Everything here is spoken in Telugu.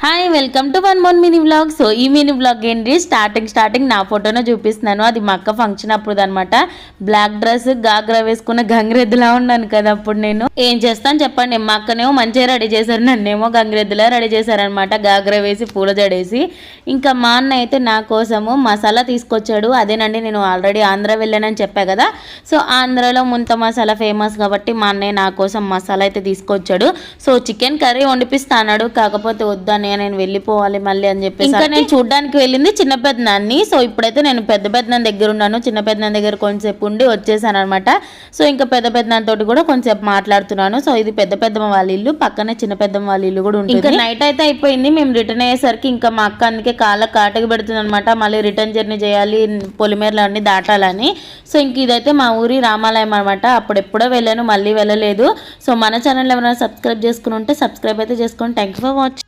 Hi welcome to one more mini vlog. So ఈ మినీ వ్లాగ్ ఏంటి, స్టార్టింగ్ నా ఫోటోనే చూపిస్తున్నాను. అది మా అక్క ఫంక్షన్ అప్పుడు అనమాట. బ్లాక్ డ్రెస్ గాగ్రా వేసుకున్న గంగిరెద్దులా ఉన్నాను కదా అప్పుడు. నేను ఏం చేస్తాను చెప్పండి, మా అక్కనేమో మంచిగా రెడీ చేశారు, నన్నేమో గంగిరెద్దులా రెడీ చేశారనమాట, గాగ్రా వేసి పూల జడేసి. ఇంకా మా అన్న అయితే నా కోసము మసాలా తీసుకొచ్చాడు. అదేనండి, నేను ఆల్రెడీ ఆంధ్ర వెళ్ళానని చెప్పా కదా. సో ఆంధ్రలో ముంత మసాలా ఫేమస్ కాబట్టి మా అన్నయ్య నా కోసం మసాలా అయితే తీసుకొచ్చాడు. సో చికెన్ కర్రీ వండిపిస్తాడు, కాకపోతే వద్దని నేను వెళ్ళిపోవాలి మళ్ళీ అని చెప్పేసి ఇంకా నేను చూడడానికి వెళ్ళింది చిన్న పెద్దనాన్ని. సో ఇప్పుడైతే నేను పెద్ద పెద్దనాన్న దగ్గర ఉన్నాను. చిన్న పెద్దనాన్న దగ్గర కొంచెంసేపు ఉండి వచ్చేసాను అనమాట. సో ఇంకా పెద్ద పెద్దనాన్న తోటి కూడా కొంచెంసేపు మాట్లాడుతున్నాను. సో ఇది పెద్ద పెద్దమ్మ వాళ్ళ ఇల్లు, పక్కనే చిన్న పెద్దమ్మ వాళ్ళ ఇల్లు కూడా ఉంటుంది. ఇంకా నైట్ అయితే అయిపోయింది, మేము రిటర్న్ అయ్యేసరికి ఇంకా మా అక్క అందుకే కాళ్ళకి కాటకి పెడుతుంది అనమాట. మళ్ళీ రిటర్న్ జర్నీ చేయాలి, పొలిమేరలు అన్ని దాటాలని. సో ఇంక ఇదైతే మా ఊరి రామాలయం అనమాట. అప్పుడెప్పుడో వెళ్ళాను, మళ్ళీ వెళ్ళలేదు. సో మన ఛానల్ ఎవరైనా సబ్స్క్రైబ్ చేసుకుని ఉంటే సబ్స్క్రైబ్ అయితే చేసుకోండి. Thank you for watching.